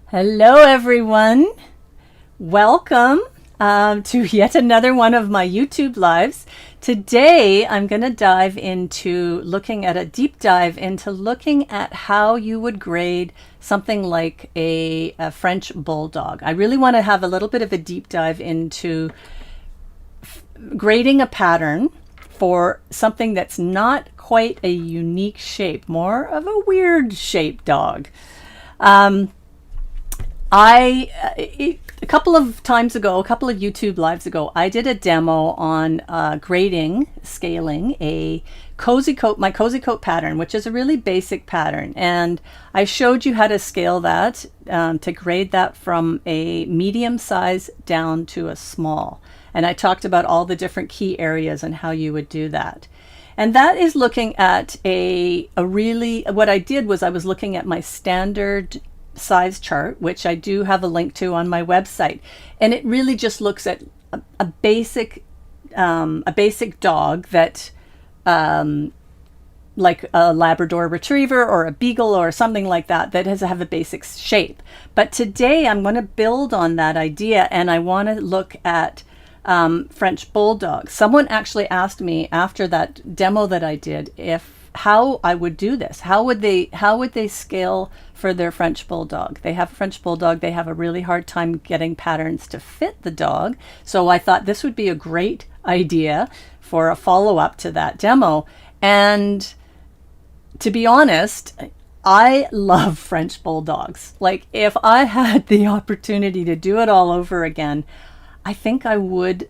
Hello, everyone. Welcome to yet another one of my YouTube lives. Today, I'm going to dive into looking at a deep dive into looking at how you would grade something like a French Bulldog. I really want to have a little bit of a deep dive into grading a pattern for something that's not quite a unique shape, more of a weird shaped dog. A couple of times ago, a couple of YouTube lives ago, I did a demo on grading, scaling a cozy coat, my cozy coat pattern, which is a really basic pattern. And I showed you how to scale that, to grade that from a medium size down to a small. And I talked about all the different key areas and how you would do that. And that is looking at what I did was I was looking at my standard size chart, which I do have a link to on my website, and it really just looks at a basic dog that like a Labrador Retriever or a Beagle or something like that has have a basic shape. But today I'm going to build on that idea, and I want to look at French Bulldogs. Someone actually asked me after that demo that I did how I would do this. How would they scale for their French Bulldog? They have a French Bulldog. They have a really hard time getting patterns to fit the dog. So I thought this would be a great idea for a follow-up to that demo. And to be honest, I love French Bulldogs. Like, if I had the opportunity to do it all over again, I think I would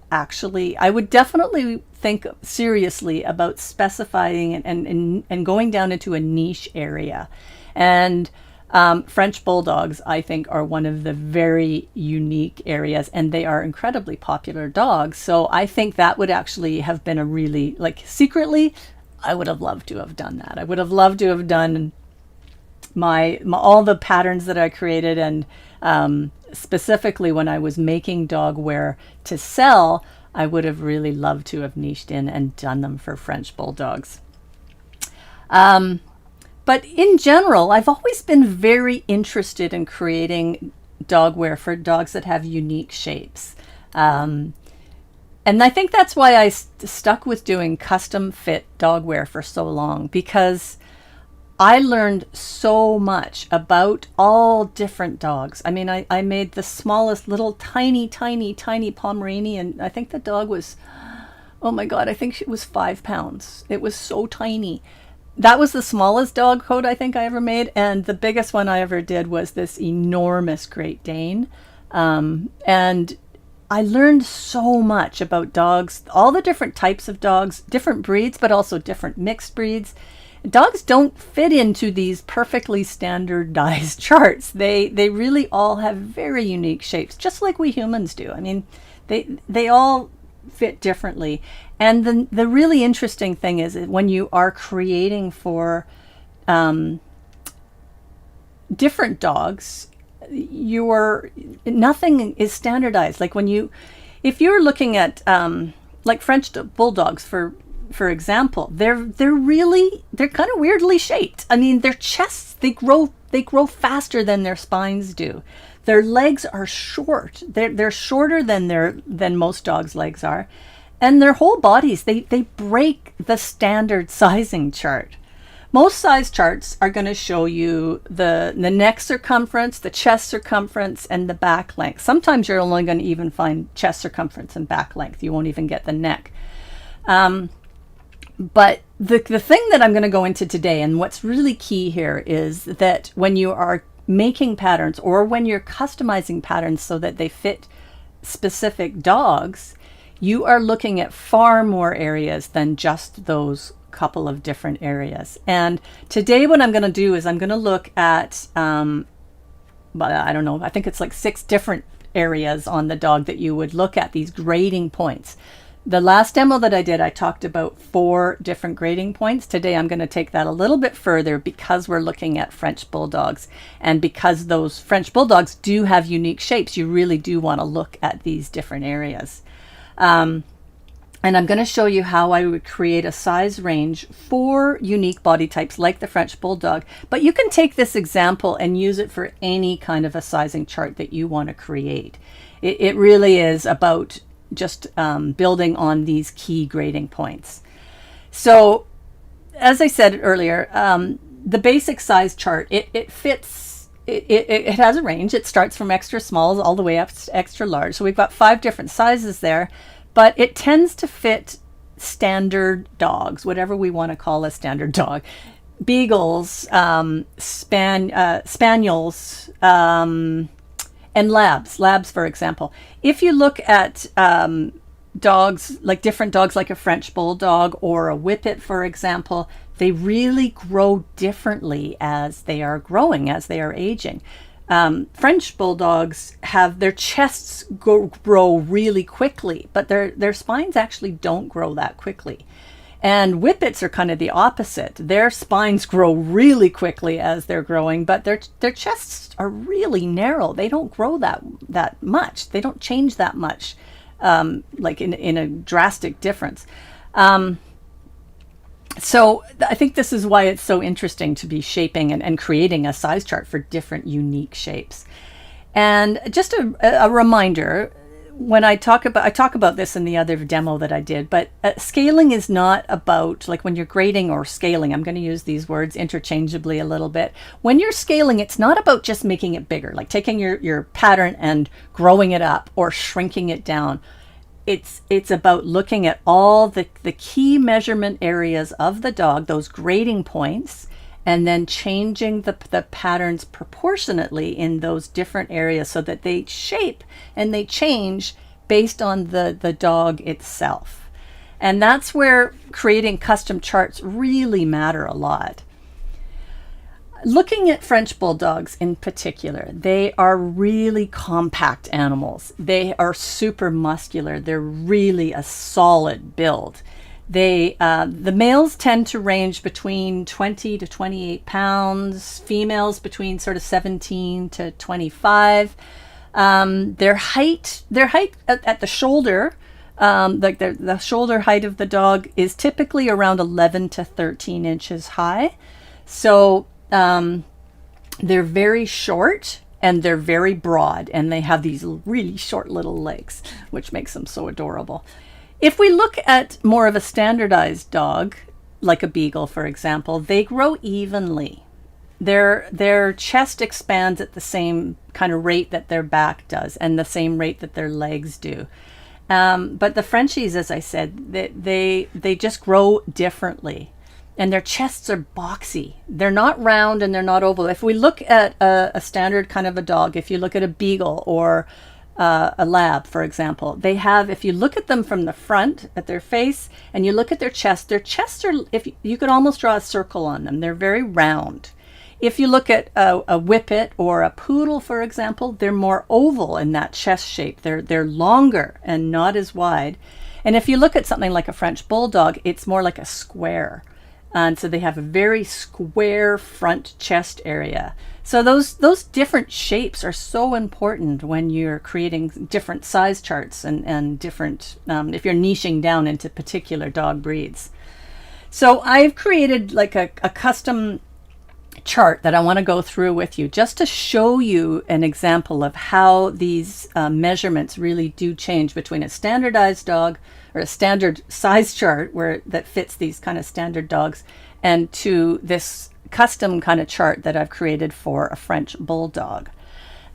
definitely think seriously about specifying and going down into a niche area. And French Bulldogs, I think, are one of the very unique areas, and they are incredibly popular dogs. So I think that would actually have been a really, like, secretly, I would have loved to have done that. I would have loved to have done my all the patterns that I created, and specifically when I was making dogwear to sell, I would have really loved to have niched in and done them for French Bulldogs. But in general, I've always been very interested in creating dogwear for dogs that have unique shapes. And I think that's why I stuck with doing custom fit dogwear for so long, because I learned so much about all different dogs. I mean, I made the smallest little tiny Pomeranian. I think the dog was, oh my God, I think it was 5 pounds. It was so tiny. That was the smallest dog coat I think I ever made. And the biggest one I ever did was this enormous Great Dane. And I learned so much about dogs, all the different types of dogs, different breeds, but also different mixed breeds. Dogs don't fit into these perfectly standardized charts. They really all have very unique shapes, just like we humans do. I mean, they all fit differently. And the really interesting thing is that when you are creating for different dogs, nothing is standardized. Like if you're looking at like French Bulldogs for example, they're kind of weirdly shaped. I mean, their chests, they grow faster than their spines do. Their legs are short. They're shorter than most dogs' legs are. And their whole bodies, they break the standard sizing chart. Most size charts are going to show you the neck circumference, the chest circumference, and the back length. Sometimes you're only going to even find chest circumference and back length. You won't even get the neck. But the thing that I'm going to go into today, and what's really key here, is that when you are making patterns or when you're customizing patterns so that they fit specific dogs, you are looking at far more areas than just those couple of different areas. And today what I'm going to do is I'm going to look at, I don't know, I think it's like 6 different areas on the dog that you would look at, these grading points. The last demo that I did, I talked about 4 different grading points. Today I'm going to take that a little bit further because we're looking at French Bulldogs. And because those French Bulldogs do have unique shapes, you really do want to look at these different areas. And And I'm going to show you how I would create a size range for unique body types like the French Bulldog. But you can take this example and use it for any kind of a sizing chart that you want to create. It really is about just building on these key grading points. So as I said earlier, the basic size chart, it fits, it has a range. It starts from extra small all the way up to extra large. So we've got 5 different sizes there. But it tends to fit standard dogs, whatever we want to call a standard dog. Beagles, spaniels, and labs, for example. If you look at dogs, like different dogs like a French Bulldog or a Whippet, for example, they really grow differently as they are growing, as they are aging. French Bulldogs have their chests grow really quickly, but their spines actually don't grow that quickly. And Whippets are kind of the opposite. Their spines grow really quickly as they're growing, but their chests are really narrow. They don't grow that much. They don't change that much, like in a drastic difference. So I think this is why it's so interesting to be shaping and creating a size chart for different unique shapes. And just a reminder, when I talk about this in the other demo that I did, but scaling is not about, like when you're grading or scaling, I'm going to use these words interchangeably a little bit. When you're scaling, it's not about just making it bigger, like taking your pattern and growing it up or shrinking it down. It's about looking at all the key measurement areas of the dog, those grading points, and then changing the patterns proportionately in those different areas so that they shape and they change based on the dog itself. And that's where creating custom charts really matter a lot. Looking at French Bulldogs in particular, they are really compact animals. They are super muscular. They're really a solid build. The males tend to range between 20 to 28 pounds, females between sort of 17 to 25. Their height at the shoulder, like the shoulder height of the dog is typically around 11 to 13 inches high. So they're very short and they're very broad, and they have these really short little legs, which makes them so adorable. If we look at more of a standardized dog, like a beagle, for example, they grow evenly. Their chest expands at the same kind of rate that their back does, and the same rate that their legs do. But the Frenchies, as I said, they just grow differently. And their chests are boxy. They're not round and they're not oval. If we look at a standard kind of a dog, if you look at a beagle or a lab, for example, they have, if you look at them from the front at their face and you look at their chests are, if you could almost draw a circle on them, they're very round. If you look at a Whippet or a poodle, for example, they're more oval in that chest shape. They're longer and not as wide. And if you look at something like a French Bulldog, it's more like a square. And so they have a very square front chest area. So those different shapes are so important when you're creating different size charts and different, if you're niching down into particular dog breeds. So I've created like a custom chart that I want to go through with you just to show you an example of how these measurements really do change between a standardized dog or a standard size chart that fits these kind of standard dogs and to this custom kind of chart that I've created for a French Bulldog.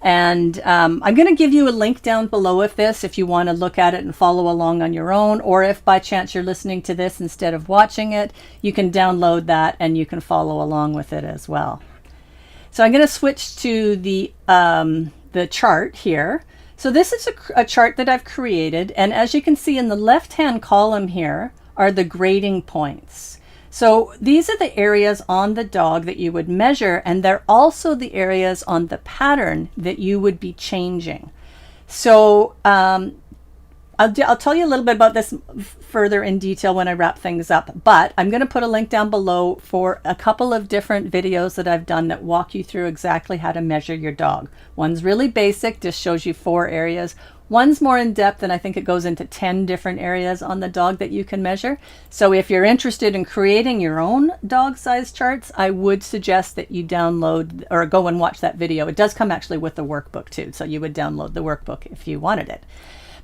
And I'm going to give you a link down below of this if you want to look at it and follow along on your own, or if by chance you're listening to this instead of watching it, you can download that and you can follow along with it as well. So I'm going to switch to the chart here. So this is a chart that I've created, and as you can see in the left-hand column here are the grading points. So these are the areas on the dog that you would measure, and they're also the areas on the pattern that you would be changing. So I'll tell you a little bit about this further in detail when I wrap things up, but I'm going to put a link down below for a couple of different videos that I've done that walk you through exactly how to measure your dog. One's really basic, just shows you 4 areas. One's more in depth, and I think it goes into 10 different areas on the dog that you can measure. So if you're interested in creating your own dog size charts, I would suggest that you download or go and watch that video. It does come actually with the workbook too, so you would download the workbook if you wanted it.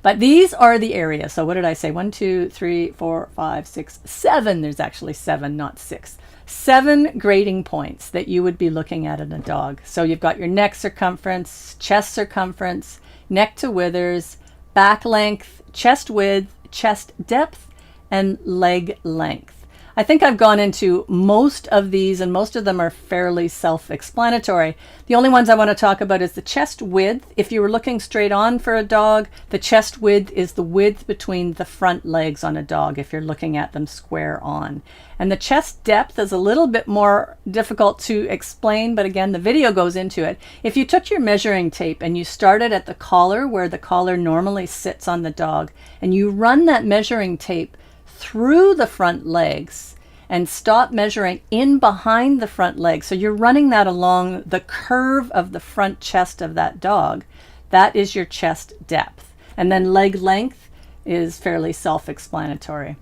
But these are the areas. So what did I say? 1, 2, 3, 4, 5, 6, 7. There's actually 7, not 6. 7 grading points that you would be looking at in a dog. So you've got your neck circumference, chest circumference, neck to withers, back length, chest width, chest depth, and leg length. I think I've gone into most of these, and most of them are fairly self-explanatory. The only ones I want to talk about is the chest width. If you were looking straight on for a dog, the chest width is the width between the front legs on a dog if you're looking at them square on. And the chest depth is a little bit more difficult to explain, but again, the video goes into it. If you took your measuring tape and you started at the collar where the collar normally sits on the dog, and you run that measuring tape through the front legs and stop measuring in behind the front legs, so you're running that along the curve of the front chest of that dog, that is your chest depth. And then leg length is fairly self-explanatory.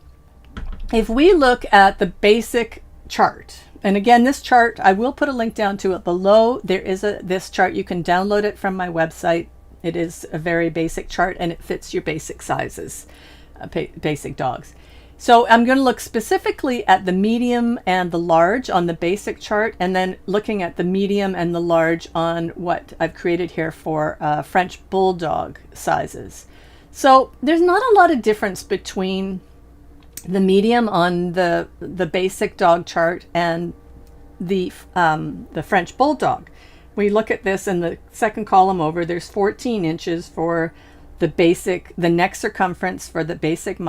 If we look at the basic chart, and again, this chart, I will put a link down to it below. There is this chart. You can download it from my website. It is a very basic chart, and it fits your basic sizes, basic dogs. So I'm going to look specifically at the medium and the large on the basic chart, and then looking at the medium and the large on what I've created here for French Bulldog sizes. So there's not a lot of difference between the medium on the basic dog chart and the French Bulldog. We look at this in the second column over, there's 14 inches for the neck circumference for the basic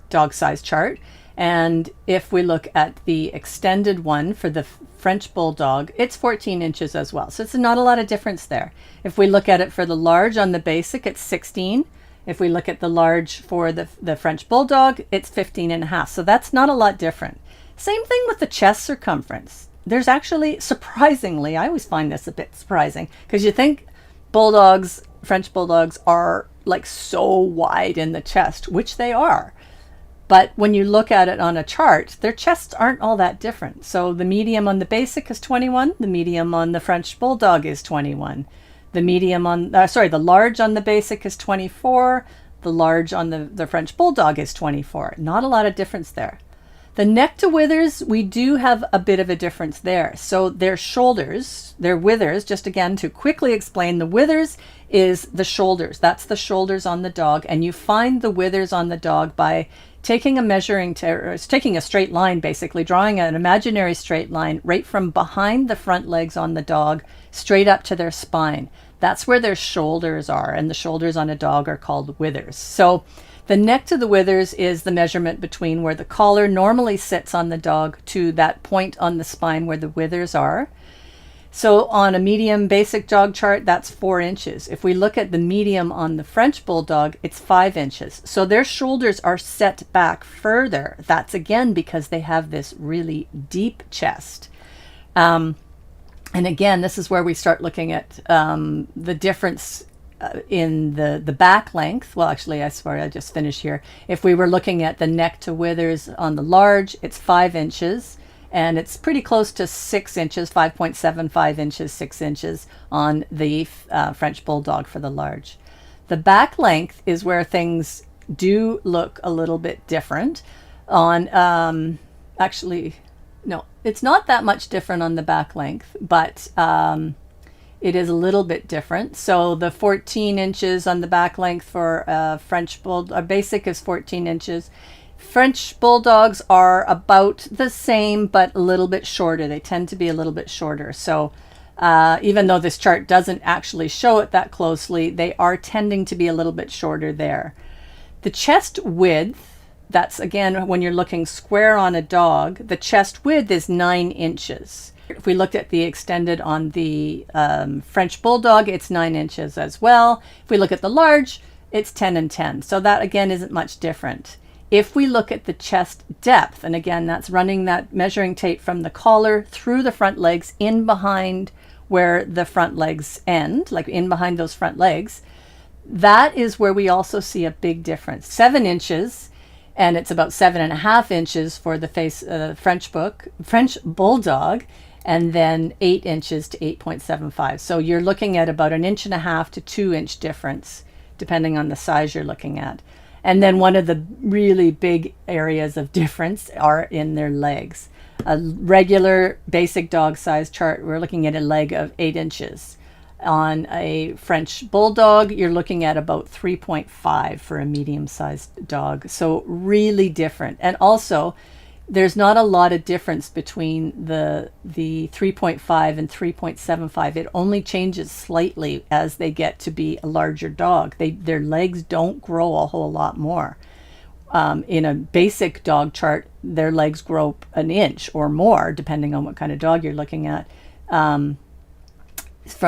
dog size chart. And if we look at the extended one for the French Bulldog, it's 14 inches as well. So it's not a lot of difference there. If we look at it for the large on the basic, it's 16. If we look at the large for the French Bulldog, it's 15.5. So that's not a lot different. Same thing with the chest circumference. There's actually, surprisingly, I always find this a bit surprising, because you think Bulldogs, French Bulldogs are like so wide in the chest, which they are. But when you look at it on a chart, their chests aren't all that different. So the medium on the basic is 21. The medium on the French Bulldog is 21. The medium on, the large on the basic is 24. The large on the French Bulldog is 24. Not a lot of difference there. The neck to withers, we do have a bit of a difference there. So their shoulders, their withers, just again to quickly explain, the withers is the shoulders. That's the shoulders on the dog. And you find the withers on the dog by taking a taking a straight line, basically drawing an imaginary straight line right from behind the front legs on the dog straight up to their spine. That's where their shoulders are, and the shoulders on a dog are called withers. So the neck to the withers is the measurement between where the collar normally sits on the dog to that point on the spine where the withers are. So on a medium basic dog chart, that's 4 inches. If we look at the medium on the French Bulldog, it's 5 inches. So their shoulders are set back further. That's again because they have this really deep chest. And again, this is where we start looking at the difference in the back length. Well, actually, I just finished here. If we were looking at the neck to withers on the large, it's 5 inches. And it's pretty close to 6 inches, 5.75 inches, 6 inches on the French Bulldog for the large. The back length is where things do look a little bit different. Actually, no, it's not that much different on the back length, but it is a little bit different. So the 14 inches on the back length for French Bulldog, basic is 14 inches. French Bulldogs are about the same, but a little bit shorter. They tend to be a little bit shorter. So even though this chart doesn't actually show it that closely, they are tending to be a little bit shorter there. The chest width, that's again, when you're looking square on a dog, the chest width is 9 inches. If we looked at the extended on the French Bulldog, it's 9 inches as well. If we look at the large, it's 10 and 10. So that again isn't much different. If we look at the chest depth, and again, that's running that measuring tape from the collar through the front legs in behind where the front legs end, like in behind those front legs, that is where we also see a big difference. 7 inches, and it's about 7.5 inches for the face French Bulldog, and then 8 inches to 8.75. So you're looking at about 1.5 to 2 inch difference, depending on the size you're looking at. And then one of the really big areas of difference are in their legs. A regular basic dog size chart, we're looking at a leg of 8 inches. On a French Bulldog, you're looking at about 3.5 for a medium-sized dog. So really different. And also, there's not a lot of difference between the 3.5 and 3.75. It only changes slightly as they get to be a larger dog. Their legs don't grow a whole lot more. In a basic dog chart, their legs grow an inch or more, depending on what kind of dog you're looking at, from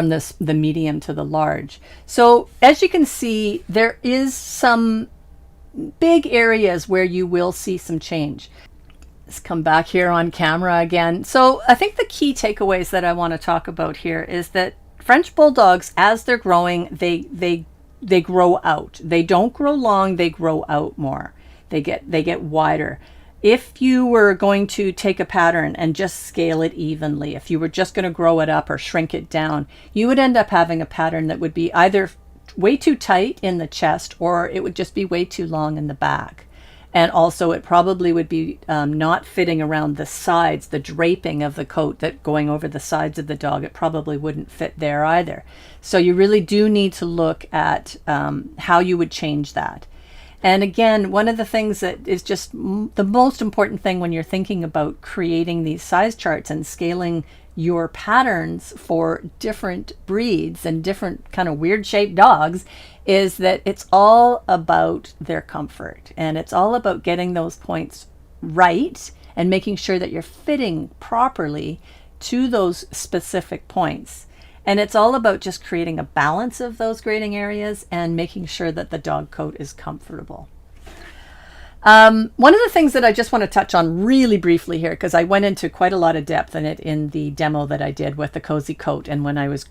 the medium to the large. So as you can see, there is some big areas where you will see some change. Let's come back here on camera again. So I think the key takeaways that I want to talk about here is that French Bulldogs, as they're growing, they grow out. They don't grow long, they grow out more. They get wider. If you were going to take a pattern and just scale it evenly, if you were just going to grow it up or shrink it down, you would end up having a pattern that would be either way too tight in the chest, or it would just be way too long in the back. And also it probably would be not fitting around the sides, the draping of the coat that going over the sides of the dog. It probably wouldn't fit there either. So you really do need to look at how you would change that. And again, one of the things that is just the most important thing when you're thinking about creating these size charts and scaling your patterns for different breeds and different kind of weird shaped dogs is that it's all about their comfort, and it's all about getting those points right and making sure that you're fitting properly to those specific points. And it's all about just creating a balance of those grading areas and making sure that the dog coat is comfortable. One of the things that I just want to touch on really briefly here, because I went into quite a lot of depth in it in the demo that I did with the cozy coat and when I was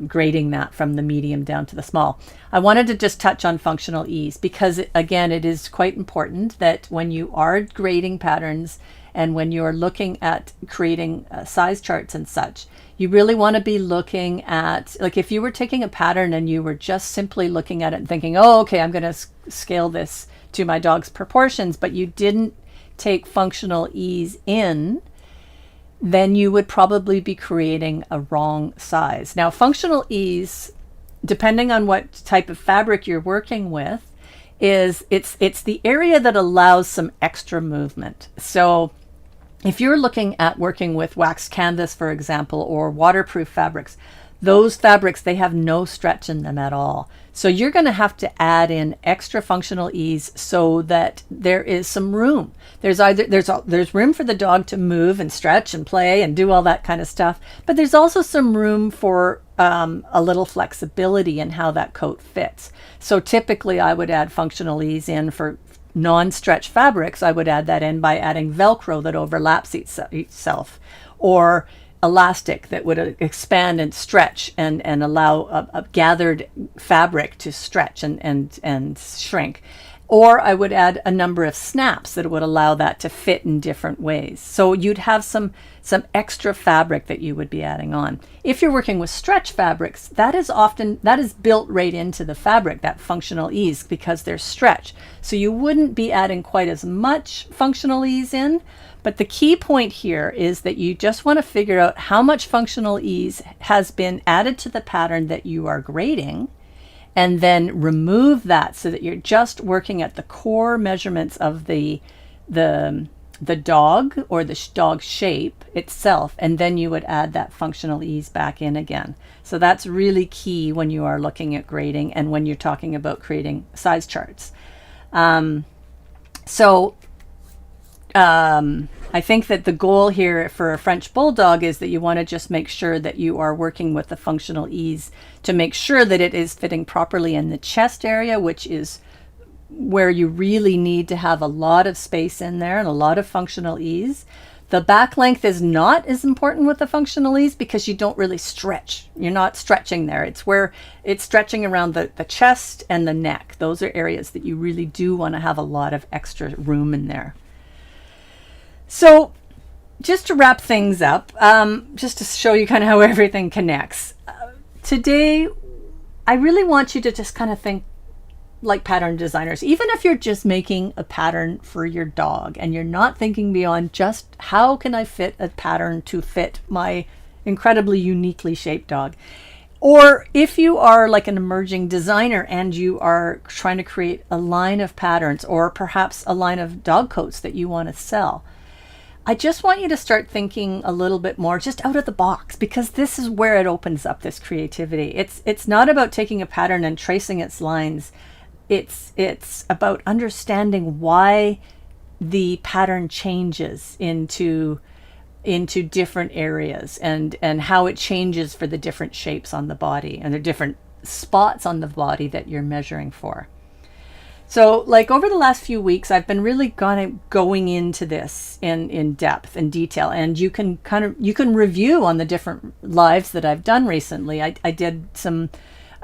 grading that from the medium down to the small. I wanted to just touch on functional ease because, again, it is quite important that when you are grading patterns and when you're looking at creating size charts and such, you really want to be looking at, like if you were taking a pattern and you were just simply looking at it and thinking, oh, okay, I'm going to scale this to my dog's proportions, but you didn't take functional ease in, then you would probably be creating a wrong size. Now, functional ease, depending on what type of fabric you're working with, is it's the area that allows some extra movement. So if you're looking at working with waxed canvas, for example, or waterproof fabrics, those fabrics, they have no stretch in them at all. So you're going to have to add in extra functional ease so that there is some room. There's room for the dog to move and stretch and play and do all that kind of stuff, but there's also some room for a little flexibility in how that coat fits. So typically I would add functional ease in for non-stretch fabrics. I would add that in by adding Velcro that overlaps itself, or elastic that would expand and stretch and allow a gathered fabric to stretch and shrink. Or I would add a number of snaps that would allow that to fit in different ways. So you'd have some extra fabric that you would be adding on. If you're working with stretch fabrics, that is built right into the fabric, that functional ease, because they're stretch. So you wouldn't be adding quite as much functional ease in. But the key point here is that you just want to figure out how much functional ease has been added to the pattern that you are grading, and then remove that so that you're just working at the core measurements of the dog or the dog shape itself, and then you would add that functional ease back in again. So that's really key when you are looking at grading and when you're talking about creating size charts. I think that the goal here for a French Bulldog is that you want to just make sure that you are working with the functional ease to make sure that it is fitting properly in the chest area, which is where you really need to have a lot of space in there and a lot of functional ease. The back length is not as important with the functional ease because you don't really stretch. You're not stretching there. It's where it's stretching around the chest and the neck. Those are areas that you really do want to have a lot of extra room in there. So just to wrap things up, just to show you kind of how everything connects. Today, I really want you to just kind of think like pattern designers. Even if you're just making a pattern for your dog and you're not thinking beyond just how can I fit a pattern to fit my incredibly uniquely shaped dog. Or if you are like an emerging designer and you are trying to create a line of patterns or perhaps a line of dog coats that you want to sell, I just want you to start thinking a little bit more just out of the box, because this is where it opens up this creativity. It's not about taking a pattern and tracing its lines. It's about understanding why the pattern changes into different areas and how it changes for the different shapes on the body and the different spots on the body that you're measuring for. So like over the last few weeks, I've been really going into this in depth and detail, and you can review on the different lives that I've done recently. I did some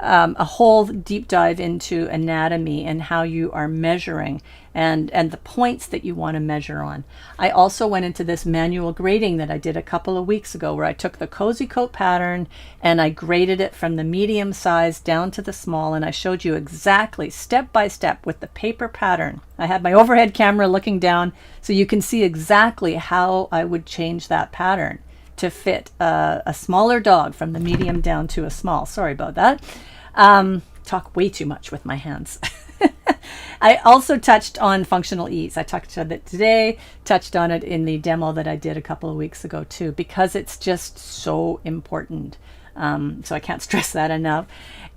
a whole deep dive into anatomy and how you are measuring and the points that you want to measure on. I also went into this manual grading that I did a couple of weeks ago, where I took the cozy coat pattern and I graded it from the medium size down to the small, and I showed you exactly step by step with the paper pattern. I had my overhead camera looking down so you can see exactly how I would change that pattern to fit a smaller dog from the medium down to a small. Sorry about that. Talk way too much with my hands. I also touched on functional ease. I touched on it today, touched on it in the demo that I did a couple of weeks ago too, because it's just so important. So I can't stress that enough.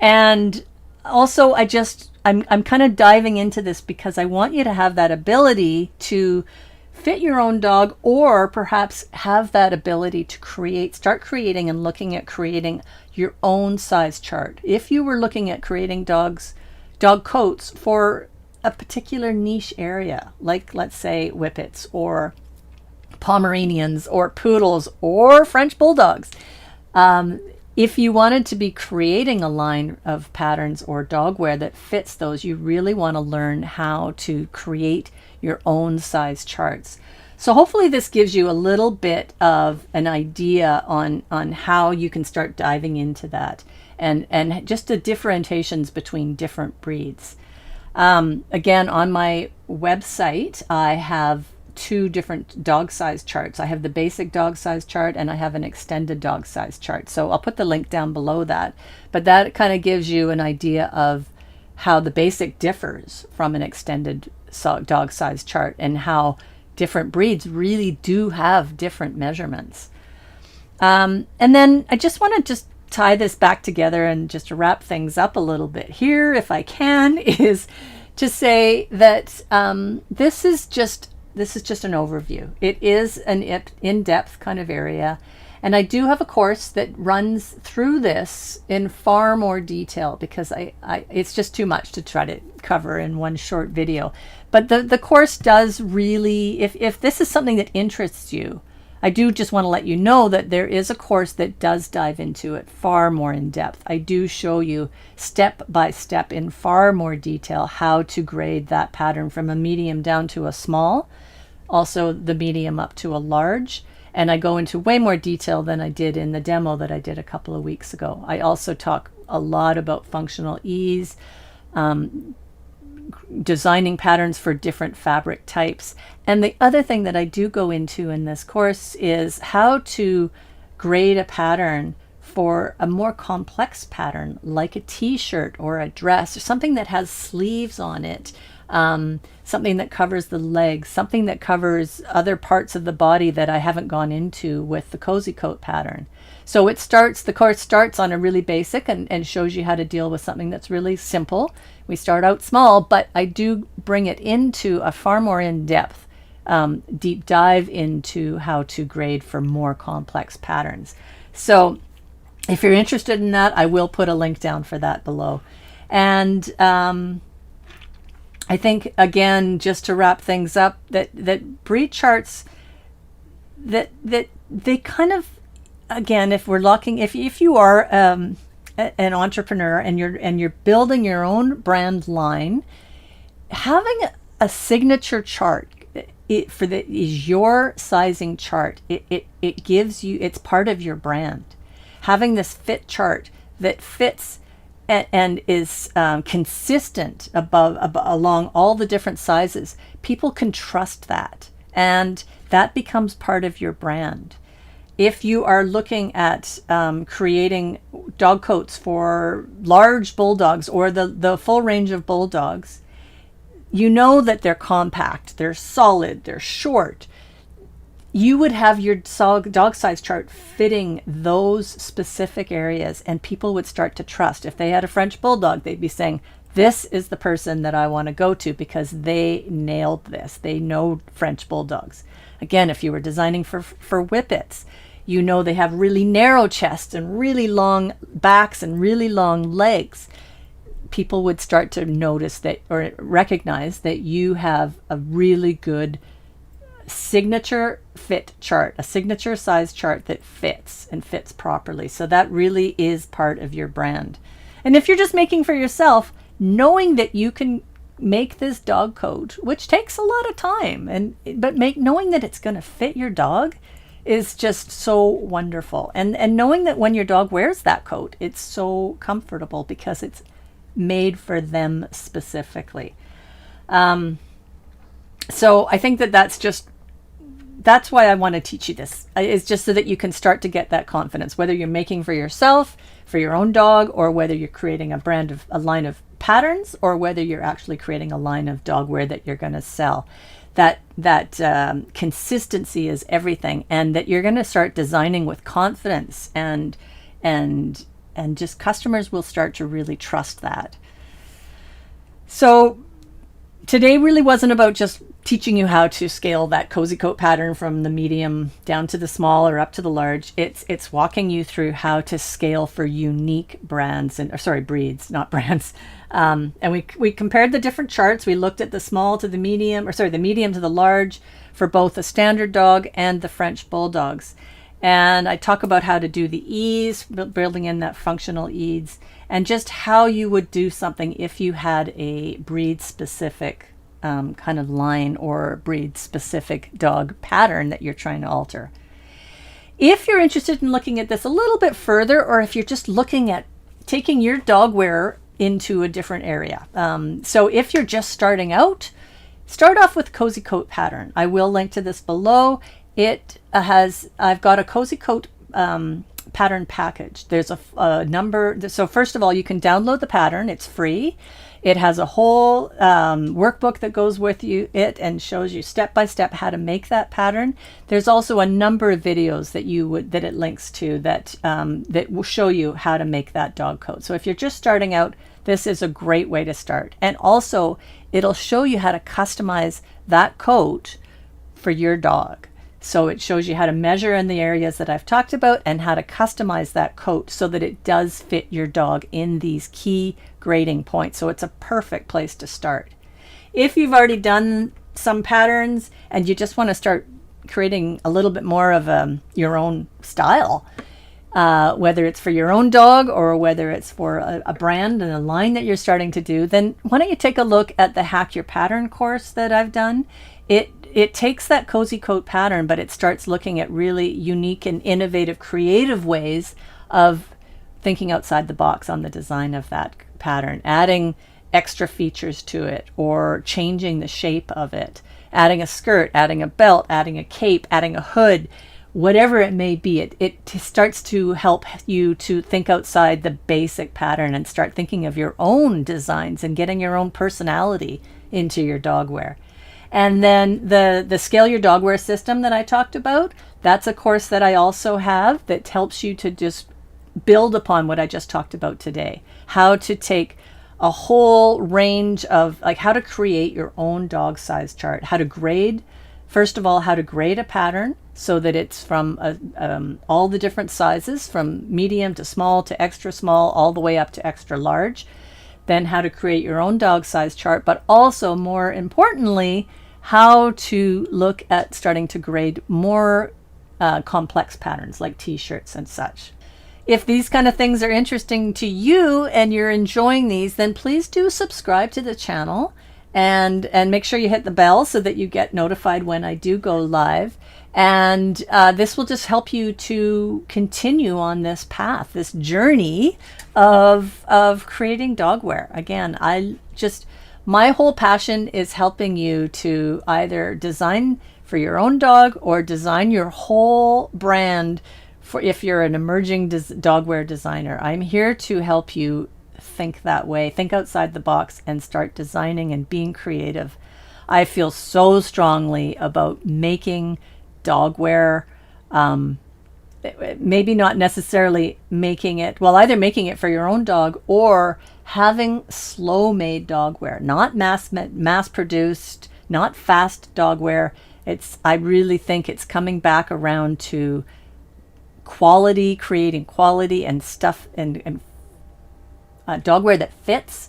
And also I'm kind of diving into this because I want you to have that ability to fit your own dog, or perhaps have that ability to start creating and looking at creating your own size chart. If you were looking at creating dog coats for a particular niche area, like let's say Whippets or Pomeranians or Poodles or French Bulldogs, if you wanted to be creating a line of patterns or dogwear that fits those, you really want to learn how to create your own size charts. So hopefully this gives you a little bit of an idea on how you can start diving into that and just the differentiations between different breeds. Again, on my website, I have two different dog size charts. I have the basic dog size chart and I have an extended dog size chart. So I'll put the link down below that. But that kind of gives you an idea of how the basic differs from an extended dog size chart and how different breeds really do have different measurements. And then I just want to tie this back together and just to wrap things up a little bit here, if I can, is to say that this is just an overview. It is an in-depth kind of area. And I do have a course that runs through this in far more detail because it's just too much to try to cover in one short video. But the course does really, if this is something that interests you, I do just want to let you know that there is a course that does dive into it far more in depth. I do show you step by step in far more detail how to grade that pattern from a medium down to a small, also the medium up to a large. And I go into way more detail than I did in the demo that I did a couple of weeks ago. I also talk a lot about functional ease, designing patterns for different fabric types. And the other thing that I do go into in this course is how to grade a pattern for a more complex pattern, like a t-shirt or a dress, or something that has sleeves on it, something that covers the legs, something that covers other parts of the body that I haven't gone into with the cozy coat pattern. So the course starts on a really basic and shows you how to deal with something that's really simple. We start out small, but I do bring it into a far more in-depth, deep dive into how to grade for more complex patterns. So if you're interested in that, I will put a link down for that below. And I think, again, just to wrap things up, that breed charts, that they kind of, again, if we're looking, if you are an entrepreneur and you're building your own brand line, having a signature chart is your sizing chart. It gives you, it's part of your brand. Having this fit chart that fits and is consistent along all the different sizes, people can trust that, and that becomes part of your brand. If you are looking at creating dog coats for large bulldogs or the full range of bulldogs, you know that they're compact, they're solid, they're short. You would have your dog size chart fitting those specific areas, and people would start to trust. If they had a French Bulldog, they'd be saying, this is the person that I want to go to because they nailed this. They know French Bulldogs. Again, if you were designing for Whippets, you know they have really narrow chests and really long backs and really long legs. People would start to notice that, or recognize that you have a really good signature fit chart, a signature size chart that fits and fits properly. So that really is part of your brand. And if you're just making for yourself, knowing that you can make this dog coat, which takes a lot of time, but knowing that it's going to fit your dog is just so wonderful. And knowing that when your dog wears that coat, it's so comfortable because it's made for them specifically. So I think that's why I want to teach you this. It's just so that you can start to get that confidence, whether you're making for yourself, for your own dog, or whether you're creating a line of patterns, or whether you're actually creating a line of dogwear that you're going to sell. That consistency is everything, and that you're going to start designing with confidence, and just customers will start to really trust that. So today really wasn't about just teaching you how to scale that cozy coat pattern from the medium down to the small or up to the large. It's walking you through how to scale for unique brands breeds, not brands. And we compared the different charts. We looked at the small to the medium, the medium to the large for both the standard dog and the French Bulldogs. And I talk about how to do the ease, building in that functional ease, and just how you would do something if you had a breed-specific kind of line or breed-specific dog pattern that you're trying to alter. If you're interested in looking at this a little bit further, or if you're just looking at taking your dog wear into a different area. So if you're just starting out, start off with cozy coat pattern. I will link to this below. I've got a cozy coat pattern package. There's a number. So first of all, you can download the pattern. It's free. It has a whole workbook that goes with it and shows you step by step how to make that pattern. There's also a number of videos that it links to that will show you how to make that dog coat. So if you're just starting out, this is a great way to start. And also, it'll show you how to customize that coat for your dog. So it shows you how to measure in the areas that I've talked about and how to customize that coat so that it does fit your dog in these key grading points. So it's a perfect place to start. If you've already done some patterns and you just want to start creating a little bit more of your own style, whether it's for your own dog or whether it's for a brand and a line that you're starting to do, then why don't you take a look at the Hack Your Pattern course that I've done. It takes that cozy coat pattern, but it starts looking at really unique and innovative, creative ways of thinking outside the box on the design of that pattern, adding extra features to it or changing the shape of it, adding a skirt, adding a belt, adding a cape, adding a hood, whatever it may be. It starts to help you to think outside the basic pattern and start thinking of your own designs and getting your own personality into your dogwear. And then the Scale Your Dogwear system that I talked about, that's a course that I also have that helps you to just build upon what I just talked about today. How to take a whole range of, like, how to create your own dog size chart, how to grade, first of all, how to grade a pattern so that it's from all the different sizes, from medium to small to extra small, all the way up to extra large. Then how to create your own dog size chart, but also more importantly, how to look at starting to grade more complex patterns like t-shirts and such. If these kind of things are interesting to you and you're enjoying these, then please do subscribe to the channel and make sure you hit the bell so that you get notified when I do go live. And this will just help you to continue on this path, this journey of creating dogwear. Again, my whole passion is helping you to either design for your own dog or design your whole brand for if you're an emerging dogwear designer. I'm here to help you think that way, think outside the box and start designing and being creative. I feel so strongly about making dogwear, maybe not necessarily making it, well, either making it for your own dog or having slow made dogwear, not mass produced, not fast dogwear. I really think it's coming back around to quality, creating quality and stuff and dogwear that fits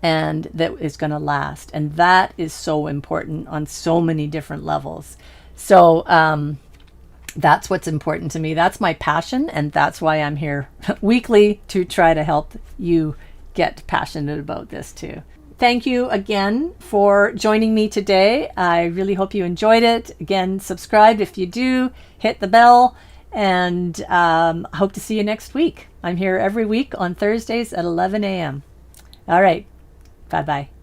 and that is going to last. And that is so important on so many different levels. So that's what's important to me. That's my passion. And that's why I'm here weekly to try to help you get passionate about this too. Thank you again for joining me today. I really hope you enjoyed it. Again, subscribe if you do, hit the bell, and hope to see you next week. I'm here every week on Thursdays at 11 a.m. All right. Bye-bye.